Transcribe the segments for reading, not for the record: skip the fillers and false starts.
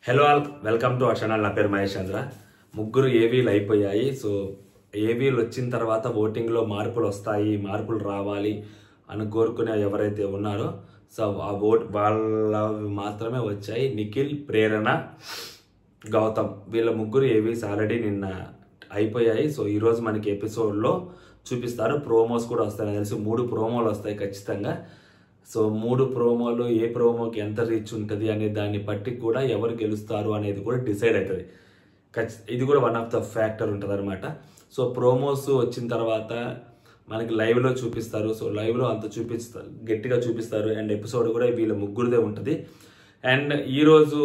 Hello all welcome to our channel. నా పేరు మహేష్ చంద్ర. ముగ్గురు ఏవీలు అయిపోయాయి. సో ఏవీలు వచ్చిన తర్వాత ఓటింగ్లో మార్పులు వస్తాయి, మార్పులు రావాలి అని కోరుకునే ఎవరైతే ఉన్నారో సో ఆ ఓట్ వాళ్ళ మాత్రమే వచ్చాయి. నిఖిల్, ప్రేరణ, గౌతమ్ వీళ్ళ ముగ్గురు ఏవీస్ ఆల్రెడీ నిన్న అయిపోయాయి. సో ఈరోజు మనకి ఎపిసోడ్లో చూపిస్తారు. ప్రోమోస్ కూడా వస్తాయి, తెలిసి 3 ప్రోమోలు వస్తాయి ఖచ్చితంగా. సో 3 ప్రోమోలు ఏ ప్రోమోకి ఎంత రీచ్ ఉంటుంది అనే దాన్ని బట్టి కూడా ఎవరు గెలుస్తారు అనేది కూడా డిసైడ్ అవుతుంది. ఇది కూడా వన్ ఆఫ్ ద ఫ్యాక్టర్ ఉంటుంది అనమాట. సో ప్రోమోస్ వచ్చిన తర్వాత మనకి లైవ్లో చూపిస్తారు. సో లైవ్లో అంత చూపిస్తారు, గట్టిగా చూపిస్తారు. అండ్ ఎపిసోడ్ కూడా వీళ్ళ ముగ్గురుదే ఉంటుంది. అండ్ ఈరోజు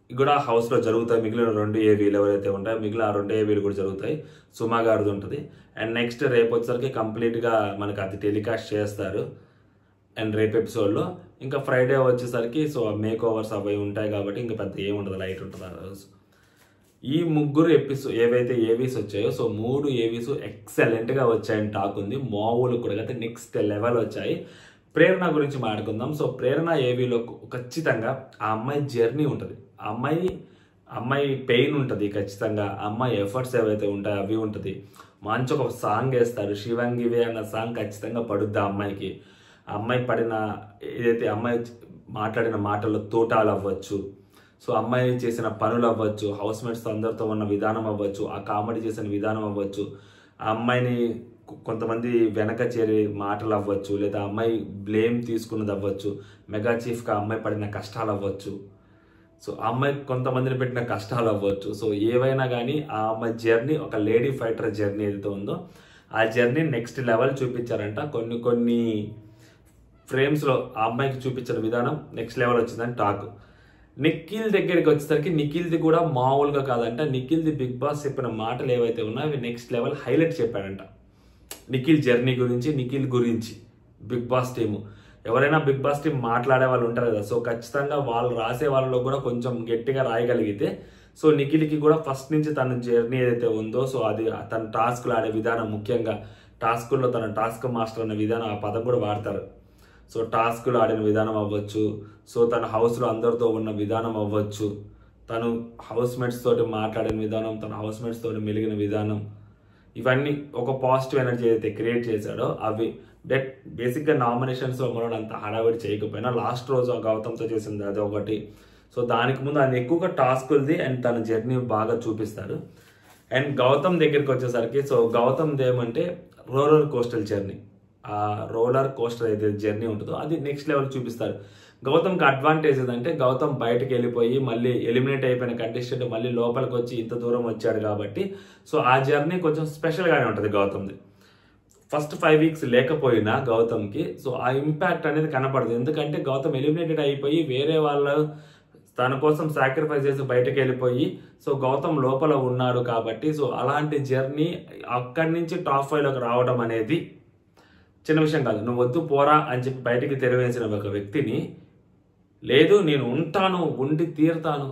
కూడా హౌస్లో జరుగుతాయి. మిగిలిన 2 ఏవీలు ఎవరైతే ఉంటాయో మిగిలిన ఆ 2 ఏవీలు కూడా జరుగుతాయి. సుమా గారిది ఉంటుంది. అండ్ నెక్స్ట్ రేపు వచ్చేసరికి కంప్లీట్గా మనకి అది టెలికాస్ట్ చేస్తారు. అండ్ రేపు ఎపిసోడ్లో ఇంకా ఫ్రైడే వచ్చేసరికి సో మేక్ ఓవర్స్ అవి ఉంటాయి కాబట్టి ఇంకా పెద్ద ఏముంటుంది, లైట్ ఉంటుంది ఆ రోజు. ఈ ముగ్గురు ఏవైతే ఏవీస్ వచ్చాయో సో 3 ఏవీస్ ఎక్సలెంట్గా వచ్చాయని టాక్ ఉంది. మామూలు కూడా అయితే నెక్స్ట్ లెవెల్ వచ్చాయి. ప్రేరణ గురించి మాట్లాడుకుందాం. సో ప్రేరణ ఏవీలో ఖచ్చితంగా ఆ అమ్మాయి జర్నీ ఉంటుంది, ఆ అమ్మాయి పెయిన్ ఉంటుంది ఖచ్చితంగా. ఆ అమ్మాయి ఎఫర్ట్స్ ఏవైతే ఉంటాయో అవి ఉంటుంది. మంచి ఒక సాంగ్ వేస్తారు, శివంగివే అన్న సాంగ్ ఖచ్చితంగా పడుద్ది ఆ అమ్మాయికి. ఆ అమ్మాయి పడిన ఏదైతే అమ్మాయి మాట్లాడిన మాటల్లో తోటాలు అవ్వచ్చు, సో అమ్మాయి చేసిన పనులు అవ్వచ్చు, హౌస్ మేట్స్తో అందరితో ఉన్న విధానం అవ్వచ్చు, ఆ కామెడీ చేసిన విధానం అవ్వచ్చు, ఆ అమ్మాయిని కొంతమంది వెనక చేరి మాటలు అవ్వచ్చు, లేదా అమ్మాయి బ్లేమ్ తీసుకున్నది అవ్వచ్చు, మెగా చీఫ్గా అమ్మాయి పడిన కష్టాలు అవ్వచ్చు, సో ఆ అమ్మాయి కొంతమందిని పెట్టిన కష్టాలు అవ్వచ్చు. సో ఏవైనా కానీ ఆ అమ్మాయి జర్నీ, ఒక లేడీ ఫైటర్ జర్నీ ఏదైతే ఉందో ఆ జర్నీ నెక్స్ట్ లెవెల్ చూపించారంట. కొన్ని ఫ్రేమ్స్లో ఆ అమ్మాయికి చూపించిన విధానం నెక్స్ట్ లెవెల్ వచ్చిందని టాక్. నిఖిల్ దగ్గరికి వచ్చేసరికి నిఖిల్ది కూడా మామూలుగా కాదంట. నిఖిల్ది బిగ్ బాస్ చెప్పిన మాటలు ఏవైతే ఉన్నాయో అవి నెక్స్ట్ లెవెల్ హైలైట్ చెప్పాడంట. నిఖిల్ జర్నీ గురించి, నిఖిల్ గురించి బిగ్ బాస్ టీము ఎవరైనా బిగ్ బాస్ టీం మాట్లాడే వాళ్ళు ఉంటారు కదా, సో ఖచ్చితంగా వాళ్ళు రాసే వాళ్ళలో కూడా కొంచెం గట్టిగా రాయగలిగితే సో నిఖిల్కి కూడా ఫస్ట్ నుంచి తన జర్నీ ఏదైతే ఉందో సో అది తన టాస్క్లు ఆడే విధానం, ముఖ్యంగా టాస్కుల్లో తన టాస్క్ మాస్టర్ అనే విధానం, ఆ పదం కూడా వాడతారు. సో టాస్కులు ఆడిన విధానం అవ్వచ్చు, సో తన హౌస్లో అందరితో ఉన్న విధానం అవ్వచ్చు, తను హౌస్ మేట్స్ తోటి మాట్లాడిన విధానం, తన హౌస్ మేట్స్ తోటి మెలిగిన విధానం, ఇవన్నీ ఒక పాజిటివ్ ఎనర్జీ అయితే క్రియేట్ చేశాడో అవి బేసిక్గా నామినేషన్స్లో మనం అంత హడావిడి చేయకపోయినా లాస్ట్ రోజు గౌతమ్తో చేసింది అది ఒకటి. సో దానికి ముందు ఆయన ఎక్కువగా టాస్కులది అండ్ తన జర్నీ బాగా చూపిస్తారు. అండ్ గౌతమ్ దగ్గరికి వచ్చేసరికి సో గౌతమ్ది ఏమంటే రోలర్ కోస్టల్ జర్నీ, ఆ రోలర్ కోస్టర్ ఏదైతే జర్నీ ఉంటుందో అది నెక్స్ట్ లెవెల్ చూపిస్తారు. గౌతమ్కి అడ్వాంటేజ్ ఏంటంటే గౌతమ్ బయటకు వెళ్ళిపోయి మళ్ళీ ఎలిమినేట్ అయిపోయిన కంటెస్టెంట్ మళ్ళీ లోపలికి వచ్చి ఇంత దూరం వచ్చాడు కాబట్టి సో ఆ జర్నీ కొంచెం స్పెషల్గానే ఉంటుంది గౌతమ్ది. ఫస్ట్ 5 వీక్స్ లేకపోయినా గౌతమ్కి సో ఆ ఇంపాక్ట్ అనేది కనపడదు. ఎందుకంటే గౌతమ్ ఎలిమినేటెడ్ అయిపోయి వేరే వాళ్ళు తన కోసం సాక్రిఫైస్ చేసి బయటకు వెళ్ళిపోయి సో గౌతమ్ లోపల ఉన్నాడు కాబట్టి సో అలాంటి జర్నీ అక్కడి నుంచి టాప్ 5లోకి రావడం అనేది చిన్న విషయం కాదు. నువ్వు వద్దు పోరా అని చెప్పి బయటికి తెరవేసిన ఒక వ్యక్తిని లేదు నేను ఉంటాను, ఉండి తీరుతాను,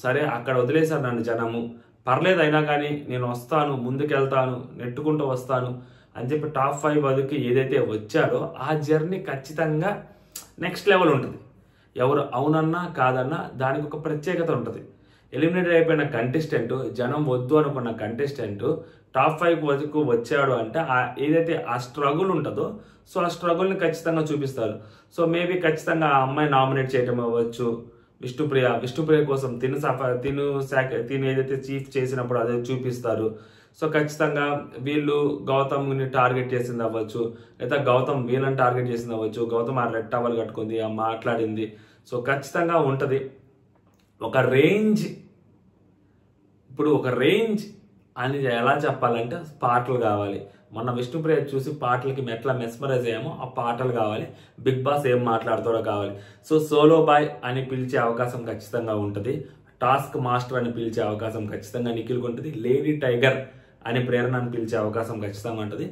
సరే అక్కడ వదిలేశారు నన్ను జనము, పర్లేదు అయినా కానీ నేను వస్తాను, ముందుకెళ్తాను, నెట్టుకుంటూ వస్తాను అని చెప్పి టాప్ 5 వరకు ఏదైతే వచ్చాడో ఆ జర్నీ ఖచ్చితంగా నెక్స్ట్ లెవెల్ ఉంటుంది. ఎవరు అవునన్నా కాదన్నా దానికి ఒక ప్రత్యేకత ఉంటుంది. ఎలిమినేటెడ్ అయిపోయిన కంటెస్టెంట్, జనం వద్దు అనుకున్న కంటెస్టెంట్ టాప్ 5 వరకు వచ్చాడు అంటే ఏదైతే ఆ స్ట్రగుల్ ఉంటుందో సో ఆ స్ట్రగుల్ని ఖచ్చితంగా చూపిస్తారు. సో మేబీ ఖచ్చితంగా ఆ అమ్మాయి నామినేట్ చేయడం అవ్వచ్చు, విష్ణుప్రియ కోసం తిను ఏదైతే చీఫ్ చేసినప్పుడు అదే చూపిస్తారు. సో ఖచ్చితంగా వీళ్ళు గౌతమ్ని టార్గెట్ చేసింది అవ్వచ్చు, లేదా గౌతమ్ వీళ్ళని టార్గెట్ చేసింది అవ్వచ్చు, గౌతమ్ ఆ రెడ్ టవల్ కట్టుకుంది, ఆ మాట్లాడింది, సో ఖచ్చితంగా ఉంటుంది. ఒక రేంజ్ అని ఎలా చెప్పాలంటే పాటలు కావాలి. మొన్న విష్ణుప్రియ చూసి పాటలకి ఎట్లా మెస్మరైజ్ అయ్యామో ఆ పాటలు కావాలి. బిగ్ బాస్ ఏం మాట్లాడుతాడో కావాలి. సో సోలో బాయ్ అని పిలిచే అవకాశం ఖచ్చితంగా ఉంటుంది. టాస్క్ మాస్టర్ అని పిలిచే అవకాశం ఖచ్చితంగా నిఖిల్కి ఉంటుంది. లేడీ టైగర్ అని ప్రేరణ అని పిలిచే అవకాశం ఖచ్చితంగా ఉంటుంది.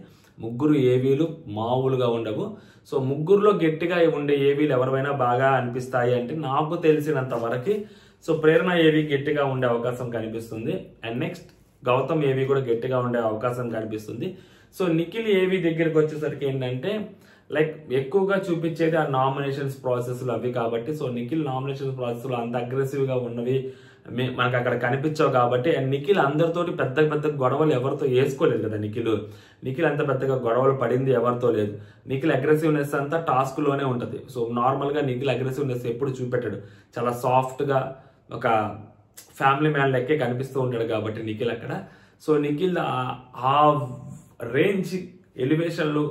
ముగ్గురు ఏవీలు మామూలుగా ఉండవు. సో ముగ్గురులో గట్టిగా ఉండే ఏవీలు ఎవరైనా బాగా అనిపిస్తాయి అంటే నాకు తెలిసినంత వరకు సో ప్రేరణ ఏవీ గట్టిగా ఉండే అవకాశం కనిపిస్తుంది. అండ్ నెక్స్ట్ గౌతమ్ ఏవీ కూడా గట్టిగా ఉండే అవకాశం కనిపిస్తుంది. సో నిఖిల్ ఏవీ దగ్గరికి వచ్చేసరికి ఏంటంటే లైక్ ఎక్కువగా చూపించేది ఆ నామినేషన్స్ ప్రాసెస్లు అవి కాబట్టి. సో నిఖిల్ నామినేషన్స్ ప్రాసెస్లో అంత అగ్రెసివ్గా ఉన్నవి మనకు అక్కడ కనిపించావు కాబట్టి. అండ్ నిఖిల్ అందరితోటి పెద్ద పెద్ద గొడవలు ఎవరితో వేసుకోలేదు కదా. నిఖిల్ అంత పెద్దగా గొడవలు పడింది ఎవరితో లేదు. నిఖిల్ అగ్రెసివ్నెస్ అంతా టాస్క్లోనే ఉంటుంది. సో నార్మల్గా నిఖిల్ అగ్రెసివ్నెస్ ఎప్పుడు చూపెట్టాడు, చాలా సాఫ్ట్గా ఒక ఫ్యామిలీ మ్యాన్ లెక్కే కనిపిస్తూ ఉంటాడు కాబట్టి నిఖిల్ అక్కడ. సో నిఖిల్ ఆ రేంజ్ ఎలివేషన్లు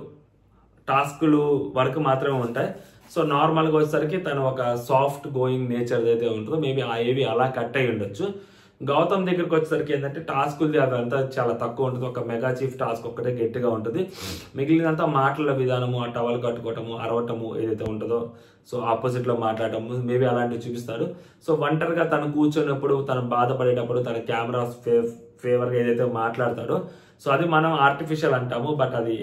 టాస్కులు వరకు మాత్రమే ఉంటాయి. సో నార్మల్గా వచ్చేసరికి తను ఒక సాఫ్ట్ గోయింగ్ నేచర్ ఏదైతే ఉంటుందో మేబీ ఆ ఏవి అలా కట్ అయి ఉండొచ్చు. గౌతమ్ దగ్గరికి వచ్చేసరికి ఏంటంటే టాస్కులది అదంతా చాలా తక్కువ ఉంటుంది. ఒక మెగా చీఫ్ టాస్క్ ఒక్కటే గట్టిగా ఉంటుంది. మిగిలినంతా మాటల విధానము, ఆ టవల్ కట్టుకోవటము, అరవటము ఏదైతే ఉంటుందో సో ఆపోజిట్లో మాట్లాడటము మేబీ అలాంటివి చూపిస్తాడు. సో ఒంటరిగా తను కూర్చున్నప్పుడు, తను బాధపడేటప్పుడు తన కెమెరా ఫేవర్గా ఏదైతే మాట్లాడతాడో సో అది మనం ఆర్టిఫిషియల్ అంటాము. బట్ అది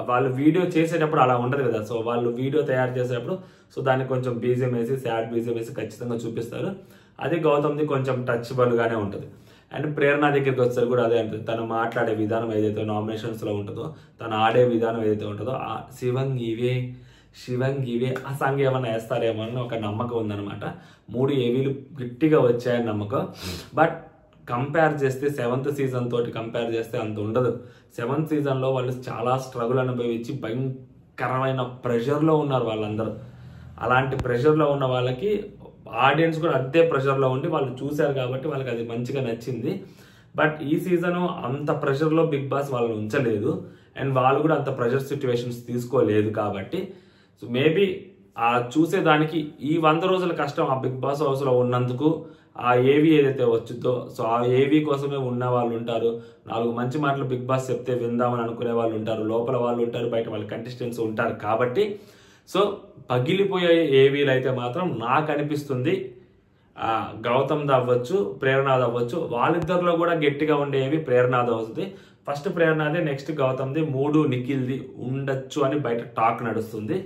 వాళ్ళు వీడియో చేసేటప్పుడు అలా ఉండదు కదా. సో వాళ్ళు వీడియో తయారు చేసేటప్పుడు సో దాన్ని కొంచెం బీజియం వేసి, సాడ్ బీజియం వేసి ఖచ్చితంగా చూపిస్తారు. అది గౌతమ్ది కొంచెం టచబుల్గానే ఉంటుంది. అండ్ ప్రేరణ దగ్గరికి వచ్చేసరి కూడా అదే ఉంటుంది. తను మాట్లాడే విధానం ఏదైతే నామినేషన్స్లో ఉంటుందో, తను ఆడే విధానం ఏదైతే ఉంటుందో, ఆ శివంగివే ఆ సాంగ్ ఏమన్నా వేస్తారేమో అని ఒక నమ్మకం ఉందన్నమాట. 3 ఏవీలు గట్టిగా వచ్చాయని నమ్మకం. బట్ కంపేర్ చేస్తే 7th సీజన్ తోటి కంపేర్ చేస్తే అంత ఉండదు. 7th సీజన్లో వాళ్ళు చాలా స్ట్రగుల్ అనుభవించి భయంకరమైన ప్రెషర్లో ఉన్నారు వాళ్ళందరూ. అలాంటి ప్రెషర్లో ఉన్న వాళ్ళకి ఆడియన్స్ కూడా అదే ప్రెషర్లో ఉండి వాళ్ళు చూశారు కాబట్టి వాళ్ళకి అది మంచిగా నచ్చింది. బట్ ఈ సీజను అంత ప్రెషర్లో బిగ్ బాస్ వాళ్ళని ఉంచలేదు. అండ్ వాళ్ళు కూడా అంత ప్రెషర్ సిచ్యువేషన్స్ తీసుకోలేదు కాబట్టి సో మేబీ ఆ చూసేదానికి ఈ 100 రోజుల కష్టం ఆ బిగ్ బాస్ హౌస్లో ఉన్నందుకు ఆ ఏవి ఏదైతే వచ్చిందో సో ఆ ఏవి కోసమే ఉన్న వాళ్ళు ఉంటారు. 4 మంచి మాటలు బిగ్ బాస్ చెప్తే విందామని అనుకునే వాళ్ళు ఉంటారు. లోపల వాళ్ళు ఉంటారు, బయట వాళ్ళ కంటెస్టెంట్స్ ఉంటారు కాబట్టి సో పగిలిపోయే ఏవీలు అయితే మాత్రం నాకు అనిపిస్తుంది గౌతమ్ది అవ్వచ్చు, ప్రేరణది అవ్వచ్చు. వాళ్ళిద్దరిలో కూడా గట్టిగా ఉండేవి ప్రేరణది అవుతుంది. ఫస్ట్ ప్రేరణది, నెక్స్ట్ గౌతమ్ది, 3 నిఖిల్ది ఉండొచ్చు అని బయట టాక్ నడుస్తుంది.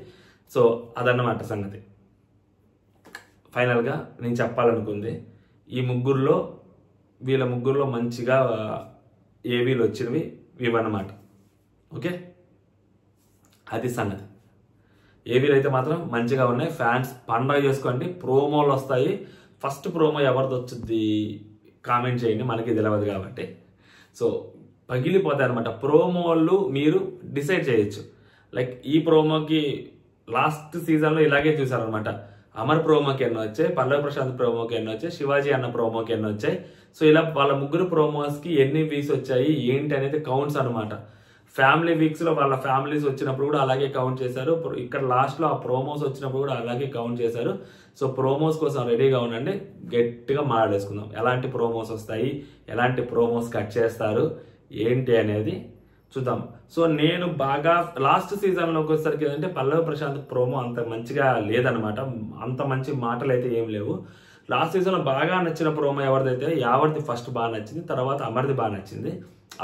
సో అదన్నమాట సంగతి. ఫైనల్గా నేను చెప్పాలనుకుంది వీళ్ళ ముగ్గురులో మంచిగా ఏవీలు వచ్చినవి ఇవన్నమాట. ఓకే, అది సంగతి. ఏవీలు అయితే మాత్రం మంచిగా ఉన్నాయి. ఫ్యాన్స్ పండగ చేసుకోండి. ప్రోమోలు వస్తాయి. ఫస్ట్ ప్రోమో ఎవరిది వచ్చింది కామెంట్ చేయండి, మనకి తెలియదు కాబట్టి. సో పగిలిపోతాయి అనమాట ప్రోమోలు. మీరు డిసైడ్ చేయొచ్చు. లైక్ ఈ ప్రోమోకి లాస్ట్ సీజన్లో ఇలాగే చూసారనమాట. అమర్ ప్రోమోకి ఎన్నో వచ్చాయి, పల్లవి ప్రశాంత్ ప్రోమోకి ఎన్నో వచ్చాయి, శివాజీ అన్న ప్రోమోకి ఎన్నో వచ్చాయి. సో ఇలా వాళ్ళ ముగ్గురు ప్రోమోస్కి ఎన్ని వీక్స్ వచ్చాయి ఏంటి అనేది కౌంట్స్ అనమాట. ఫ్యామిలీ వీక్స్లో వాళ్ళ ఫ్యామిలీస్ వచ్చినప్పుడు కూడా అలాగే కౌంట్ చేశారు. ఇక్కడ లాస్ట్లో ఆ ప్రోమోస్ వచ్చినప్పుడు కూడా అలాగే కౌంట్ చేశారు. సో ప్రోమోస్ కోసం రెడీగా ఉండండి, గట్టిగా మాట్లాడేసుకుందాం. ఎలాంటి ప్రోమోస్ వస్తాయి, ఎలాంటి ప్రోమోస్ కట్ చేస్తారు ఏంటి అనేది చూద్దాం. సో నేను బాగా లాస్ట్ సీజన్లోకి వచ్చేసరికి ఏంటంటే పల్లవి ప్రశాంత్ ప్రోమో అంత మంచిగా లేదనమాట. అంత మంచి మాటలు అయితే ఏం లేవు. లాస్ట్ సీజన్లో బాగా నచ్చిన ప్రోమో ఎవరిదైతే యావర్ది ఫస్ట్ బాగా నచ్చింది, తర్వాత అమర్ది బాగా నచ్చింది.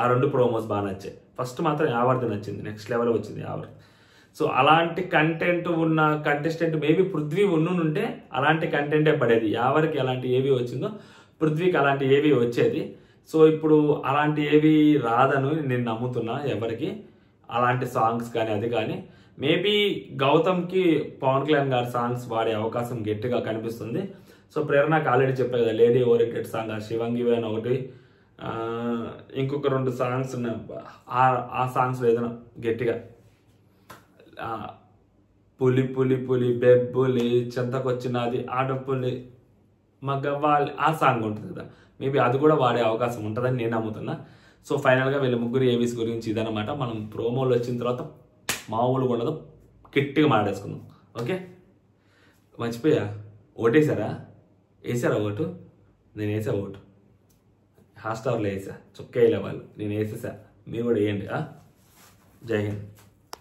ఆ 2 ప్రోమోస్ బాగా నచ్చాయి. ఫస్ట్ మాత్రం యావర్ది నచ్చింది, నెక్స్ట్ లెవెల్ వచ్చింది యావర్ది. సో అలాంటి కంటెంట్ ఉన్న కంటెస్టెంట్ మేబీ పృథ్వీ ఉంటే అలాంటి కంటెంటే పడేది. యావరికి అలాంటి ఏవి వచ్చిందో పృథ్వీకి అలాంటి ఏవి వచ్చేది. సో ఇప్పుడు అలాంటి ఏవి రాదని నేను నమ్ముతున్నా. ఎవరికి అలాంటి సాంగ్స్ కానీ అది కానీ మేబీ గౌతమ్కి పవన్ కళ్యాణ్ గారి సాంగ్స్ వాడే అవకాశం గట్టిగా కనిపిస్తుంది. సో ప్రేరణకు ఆల్రెడీ చెప్పాను కదా, లేడీ ఓరియంటెడ్ సాంగ్ శివంగివే అని ఒకటి, ఇంకొక 2 సాంగ్స్ ఉన్నాయి. ఆ సాంగ్స్ ఏదైనా గట్టిగా పులి పులి పులి బెబ్బులి చెంతకొచ్చినది ఆడపులి మగవాళ్ళి ఆ సాంగ్ ఉంటుంది కదా, మేబీ అది కూడా వాడే అవకాశం ఉంటుందని నేను నమ్ముతున్నా. సో ఫైనల్గా వీళ్ళ ముగ్గురు ఏవీస్ గురించి ఇదనమాట. మనం ప్రోమోలు వచ్చిన తర్వాత మామూలుగా ఉండదు, గట్టిగా మాట్లాడేసుకుందాం. ఓకే, మర్చిపోయా, ఓటేసారా? వేసారా ఓటు? నేను వేసా ఓటు, హాట్స్టార్లో వేసా, చుక్కేయలే వాళ్ళు, నేను వేసేసా, మీరు కూడా వేయండి. జై హింద్.